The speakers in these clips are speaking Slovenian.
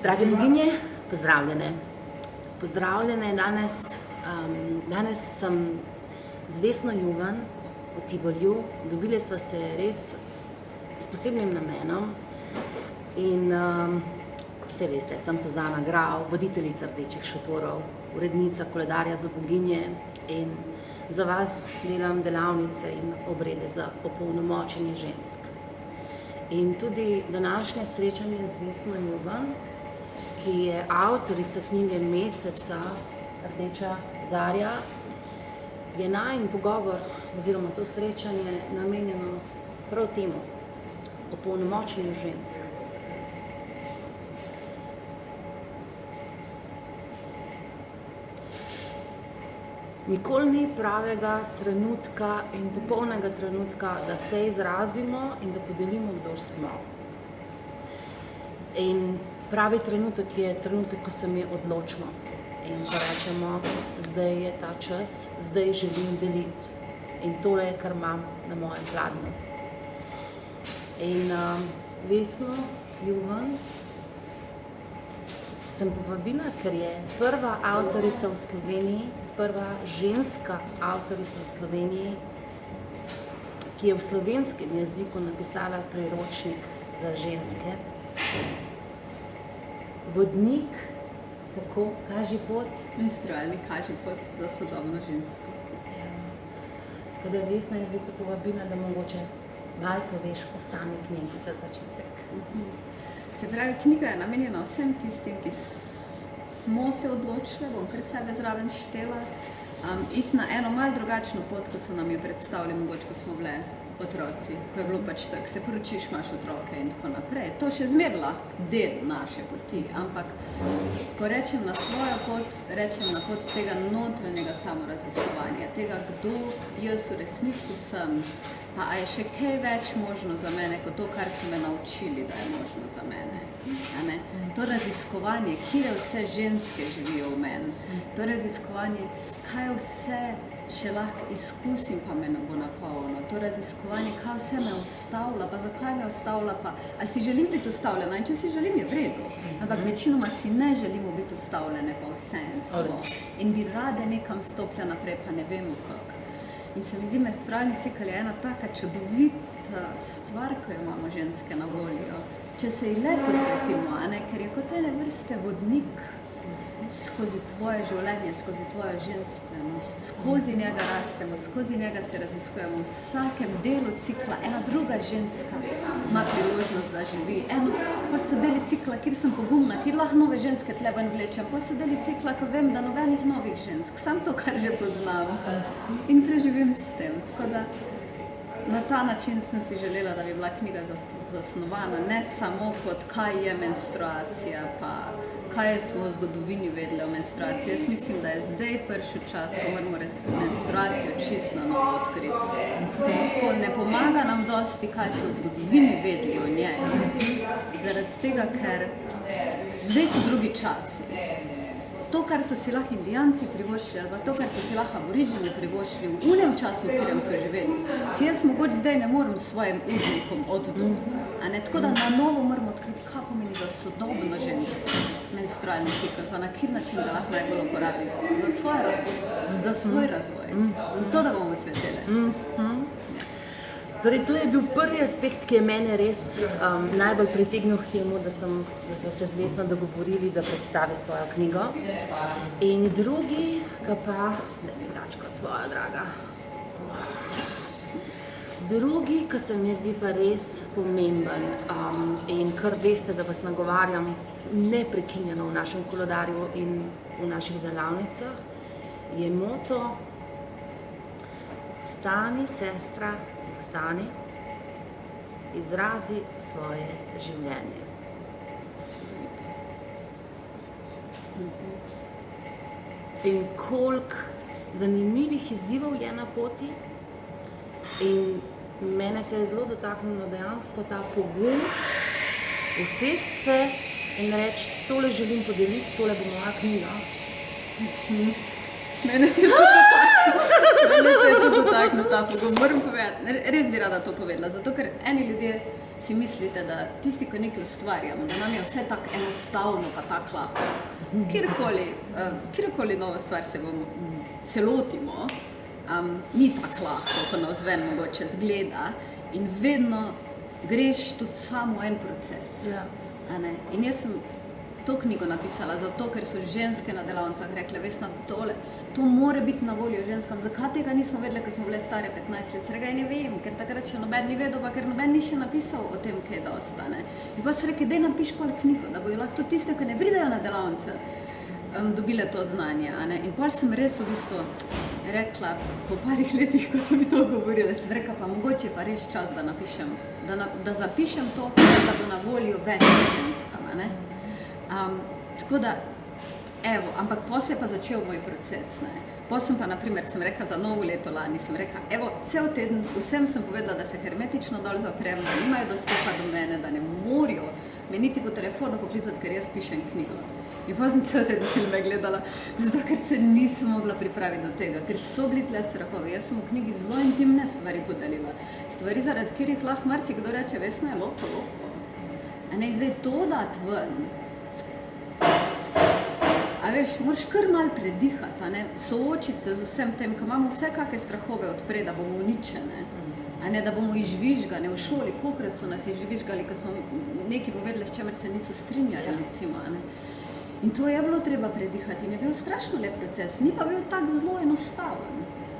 Drage boginje, pozdravljene. Pozdravljene, danes sem z Vesno Juvan v Tivoliju. Dobili sva se res s posebnim namenom in vse veste, sem Suzana Grau, voditeljica Rdečih šotorov, urednica koledarja za boginje in za vas delam delavnice in obrede za opolnomočenje žensk. In tudi današnje srečanje z Vesno Juvan, ki je avtorica knjige Meseca Rdeča zarja, je najin pogovor oziroma to srečanje namenjeno prav temu, opolnomočenju žensk. Nikoli ni pravega trenutka in popolnega trenutka, da se izrazimo in da podelimo, kdor smo. In pravi trenutek je trenutek, ko se mi odločimo in ko rečemo, zdaj je ta čas, zdaj želim deliti in tole je, kar imam na mojem pladnju. In Vesno Juvan sem povabila, ker je prva avtorica v Sloveniji, prva ženska avtorica v Sloveniji, ki je v slovenskem jeziku napisala priročnik za ženske. Vodnik, kako, kaži pot? Menstrualni kaži pot za sodobno žensko. Ja. Tako da Vesna, jaz bi te povabila, da mogoče malo poveš o sami knjigi za začetek. Se pravi, knjiga je namenjena vsem tistim, ki smo se odločili, bom kar sebe zraven štela, iti na eno malo drugačno pot, ko so nam jo predstavili, mogoče, ko smo bile otroci, ko je bilo pač tako, se poročiš, imaš otroke in tako naprej. To še zmeraj lahko del naše poti, ampak ko rečem na svojo pot, rečem na pot tega notranjega samoraziskovanja, tega, kdo jaz v resnici sem, pa a je še kaj več možno za mene, kot to, kar so me naučili, da je možno za mene. To raziskovanje, kje vse ženske živijo v meni, to raziskovanje, kaj vse še lahko izkusim, pa me ne bo napolno, to raziskovanje, kaj vse me ustavlja, pa zakaj me ustavlja, pa a si želim biti ustavljena in če si želim, je v redu, ampak večinoma si ne želimo biti ustavljene, pa vse smo in bi rade nekam stopile naprej, pa ne vemo kako. In se mi zdi, menstrualni cikel je ena taka čudovita stvar, ko jo imamo ženske na voljo, če se ji le posvetimo, ker je kot ene vrste vodnik skozi tvoje življenje, skozi tvojo ženstvenost, skozi njega rastemo, skozi njega se raziskujemo, v vsakem delu cikla ena druga ženska ima priložnost, da živi. Pa so deli cikla, kjer sem pogumna, kjer lahko nove ženske tle ven vlečem, pa so deli cikla, ko vem, da nobenih novih žensk, sam to, kar že poznam in preživim s tem. Tako da na ta način sem si želela, da bi bila knjiga zasnovana ne samo kot kaj je menstruacija, pa kaj smo v zgodovini vedeli o menstruaciji. Jaz mislim, da je zdaj prišel čas, ko moramo menstruacijo čisto na novo odkriti. Tako ne pomaga nam dosti, kaj so v zgodovini vedeli o njej. Zaradi tega, ker zdaj so drugi časi. To, kar so si lahko indijanci privoščili, ali pa to, kar so si lahko aborižini privoščili v unem času, v katerem so živeli, si jaz mogoče zdaj ne morem s svojim užnikom od doma. Tako da na novo moramo odkriti, kaj pomeni za sodobno žensko menstrualni cikel, pa na kjer način ga lahko najbolj uporabi za svoj rast, za svoj razvoj, zato da bomo cvetele. Torej, to je bil prvi aspekt, ki je mene res najbolj pritegnil k temu, da smo se z Vesno dogovorili, da predstavi svojo knjigo. In drugi, ki pa, da mi dačko svojo, draga. Drugi, ki se mi zdi pa res pomemben in kar veste, da vas nagovarjam neprekinjeno v našem koledarju in v naših delavnicah, je moto Vstani, sestra, vstani, izrazi svoje življenje. In koliko zanimivih izzivov je na poti in mene se je zelo dotaknilo dejansko ta pogum usesti se in reči, tole želim podeliti, tole bo moja knjiga. Mene se je to tako. Ne se je tudi dotaknil ta pogum. Moram povedati, res bi rada to povedala, zato ker eni ljudje si mislite, da tisti, ko nekaj ustvarjamo, da nam je vse tako enostavno pa tako lahko. Kjerkoli nova stvar se lotimo, ni tako lahko, ko navzven mogoče zgleda in vedno greš tudi samo en proces. Ja. A ne? In jaz sem to knjigo napisala zato, ker so ženske na delavnicah rekle, Vesna, to more biti na voljo ženskam. Zakaj tega nismo vedeli, ko smo bile stare 15 let? Srega, ne vem, ker takrat še noben ni vedel, pa ker noben ni še napisal o tem, kaj dosta. Ne? In pa so rekli, daj napiš pol knjigo, da bojo lahko tiste, ki ne pridejo na delavnice, dobile to znanje. A ne? In pol sem res v bistvu rekla, po parih letih, ko so mi to govorili, sem rekla, pa mogoče pa res čas, da napišem, da zapišem to, da bo na voljo več ženskam. A ne? Tako da, evo, ampak potem je pa začel moj proces. Potem pa, naprimer, sem rekla za novo leto lani, sem rekla, evo, cel teden vsem sem povedala, da se hermetično dol zaprem, da nimajo dostopa do mene, da ne morajo me niti po telefonu poklicati, ker jaz pišem knjigo. In potem sem cel teden filme gledala, zato ker se nisem mogla pripraviti do tega, ker so bili tle strahovi. Jaz sem v knjigi zelo intimne stvari podelila. Stvari, zaradi katerih lahko marsikdo reče, Vesna je loko. A ne, zdaj to dati ven. A veš, moraš kar malo predihati, a ne, soočiti se z vsem tem, ko imamo vse kakve strahove odprej, da bomo uničene, a ne, da bomo izžvižgane v šoli, kolikrat so nas izžvižgali, ko smo nekaj povedali, s čemer se niso strinjali, recimo, a ne. In to je bilo treba predihati in je bil strašno lep proces, ni pa bil tak zelo enostaven.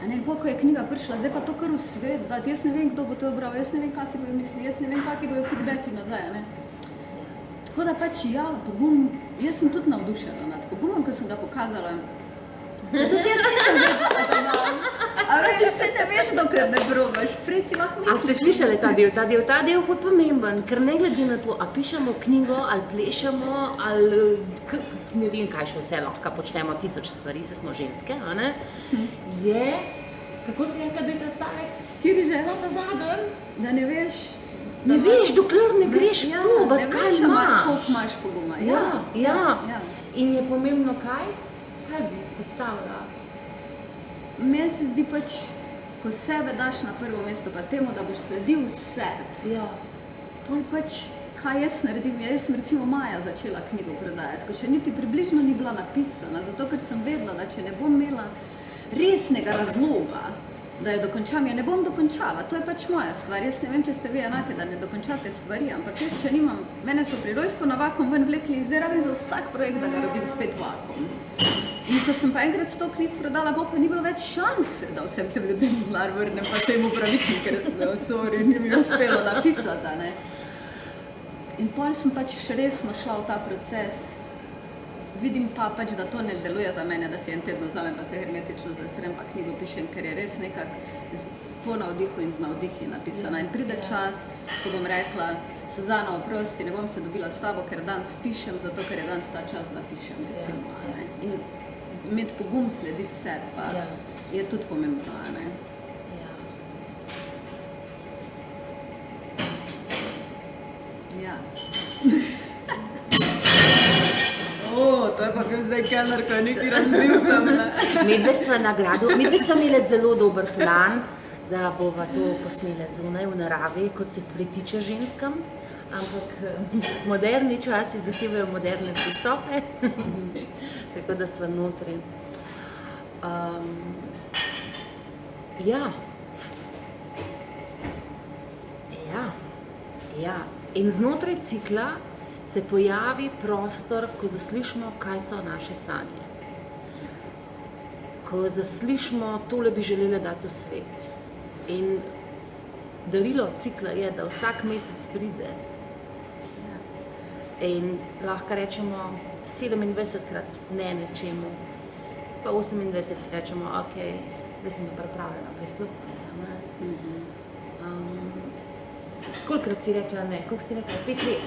A ne, ko je knjiga prišla, zdaj pa to kar v svet dati, jaz ne vem, kdo bo to bral, jaz ne vem, kaj si bojo mislili, jaz ne vem, kakvi bojo feedbacki nazaj, a ne. Tako da pač ja, pogum, jaz sem tudi navdušena nad pogumom, ko sem ga pokazala. Tudi jaz nisem vedela, da imam. A veš, se ne veš, dokler ne probaš, prej si lahko misliš. A ste slišali ta del? Ta del je ful pomemben, ker ne glede na to, a pišemo knjigo, ali plešemo, ali ne vem, kaj še vse lahko počnemo, 1000 stvari, se smo ženske, a ne? Je, kako si rekla, da je ta stavek? Kjer že? Ta zadnji? Da ne veš. Ne veš, dokler ne greš probat, kaj imaš. Koliko imaš poguma. Ja. In je pomembno kaj? Kaj bi izpostavila? Meni se zdi pač, ko sebe daš na prvo mesto, pa temu, da boš sledil sebi. Ja. Pol pač, kaj jaz naredim? Jaz sem recimo maja začela knjigo prodajati, ko še niti približno ni bila napisana, zato ker sem vedela, da če ne bom imela resnega razloga, da jo dokončam, jo ne bom dokončala. To je pač moja stvar. Jaz ne vem, če ste vi enake, da ne dokončate stvari, ampak jaz, če nimam, mene so pri rojstvu na vakuum ven vlekli in zdaj rabim za vsak projekt, da ga rodim spet vakuum. In ko sem pa enkrat 100 knjig prodala, pa ni bilo več šanse, da vsem tem ljudem denar vrnem, pa temu pravičim, ker sorry, ni mi uspelo napisati, ne. In pol sem pač resno šla v ta proces. Vidim pa pač, da to ne deluje za mene, da si en teden vzamem, pa se hermetično zaprem, pa knjigo pišem, ker je res nekako po navdihu in z navdihi napisana. In pride čas, ko bom rekla, Suzana, oprosti, ne bom se dobila s tabo, ker danes pišem, zato ker je danes ta čas, da pišem, recimo. In imeti pogum slediti sebi, pa je tudi pomembno, a ne. Ja. To je pa bil zdaj kelner, ko je nekaj razbil tam, ne? Midve sva imeli zelo dober plan, da bova to posnele zunaj v naravi, kot se pritiče ženskam, ampak moderni časi zahtevajo moderne pristope, tako da sva notri. Ja. In znotraj cikla se pojavi prostor, ko zaslišimo, kaj so naše sanje. Ko zaslišimo, tole bi želeli dati v svet. In darilo cikla je, da vsak mesec pride. In lahko rečemo 27-krat ne nečemu, pa 28 rečemo, ok, da sem pripravljena prisluhniti. Kolikrat si rekla ne? Koliko si rekla? 5 let?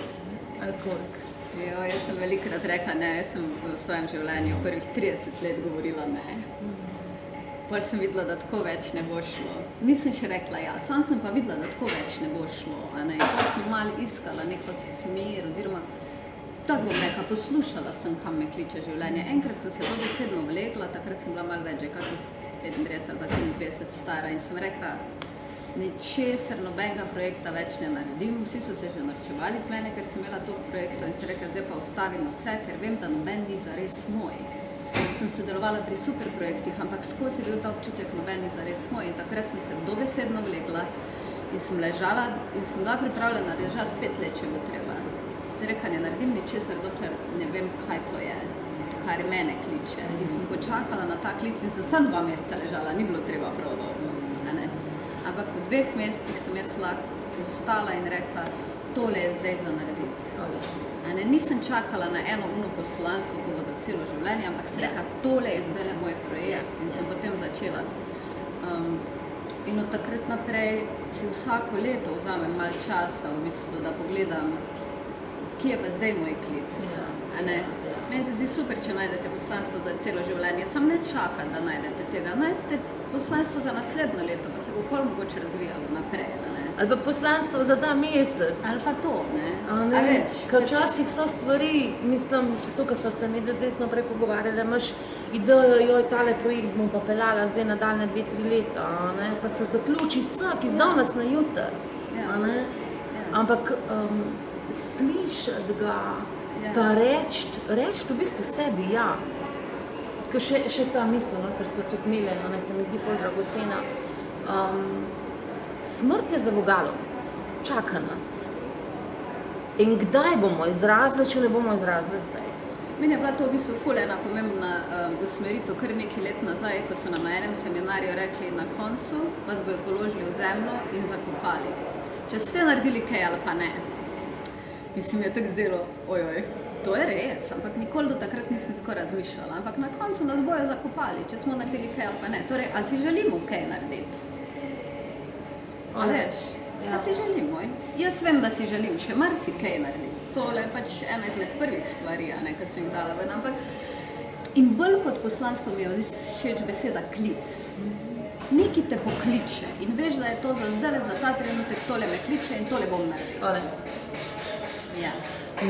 Ali koliko? Jo, jaz sem velikrat rekla ne, jaz sem v svojem življenju prvih 30 let govorila ne. Pol sem videla, da tako več ne bo šlo. Nisem še rekla ja, sam sem pa videla, da tako več ne bo šlo. Pol sem malo iskala neko smer, oziroma tako bom rekla, poslušala sem, kam me kliče življenje. Enkrat sem se dobesedno vlegla, takrat sem bila malo več, že kakih 35 ali pa 37 stara in sem rekla, ničesar, nobenega projekta več ne naredim. Vsi so se že norčevali z mene, ker sem imela toliko projektov in sem rekla, zdaj pa ustavim vse, ker vem, da noben ni zares moj. Sem sodelovala pri super projektih, ampak skozi je bil ta občutek, noben ni zares moj. In takrat sem se dobesedno vlegla in sem ležala in sem bila pripravljena ležati 5 let, če bo treba. Sem rekla, ne naredim ničesar, dokler ne vem, kaj to je, kar mene kliče. In sem počakala na ta klic in sem samo 2 meseca ležala, ni bilo treba prav dolgo. Ampak po 2 mesecih sem jaz lahko vstala in rekla, tole je zdaj za narediti. Nisem čakala na eno poslanstvo, ko bo za celo življenje, ampak sem rekla, tole je zdaj moj projekt in sem potem začela. In od takrat naprej si vsako leto vzamem malo časa, v bistvu, da pogledam, kje je pa zdaj moj klic. Meni se zdi super, če najdete poslanstvo za celo življenje, samo ne čakati, da najdete tega. Najdete poslanstvo za naslednjo leto, pa se bo pol mogoče razvijalo naprej. Ali pa poslanstvo za ta mesec. Ali pa to, Ker včasih so stvari, mislim, to, kar sva se nekaj zdaj prej pogovarjali, imaš idejo, joj, tale projekt bom pa peljala zdaj nadaljne 2-3 leta, pa se zaključi cak, iz danes na jutr. Ampak slišati ga, pa reči v bistvu sebi, ja. Ker še ta misel, ker so tudi imeli, se mi zdi bolj dragocena. Smrt je za vogalom, čaka nas. In kdaj bomo izrazili, če ne bomo izrazili zdaj? Meni je bila to v bistvu ful ena pomembna usmeritev kar nekaj let nazaj, ko so nam na enem seminarju rekli, na koncu vas bojo položili v zemljo in zakopali. Če ste naredili kaj ali pa ne. In se mi je tako zdelo, ojoj, to je res, ampak nikoli do takrat nisem tako razmišljala. Ampak na koncu nas bojo zakopali, če smo naredili kaj ali pa ne. Torej, a si želimo kaj narediti? A veš? A si želimo? Jaz vem, da si želim še marsikaj narediti. Tole je pač ena izmed prvih stvari, ki sem jih dala ven. In bolj kot poslanstvo mi je všeč beseda klic. Nekaj te pokliče in veš, da je to za zdaj, za ta trenutek, tole me kliče in tole bom naredila.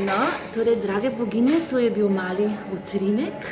No, torej, drage boginje, to je bil mali utrinek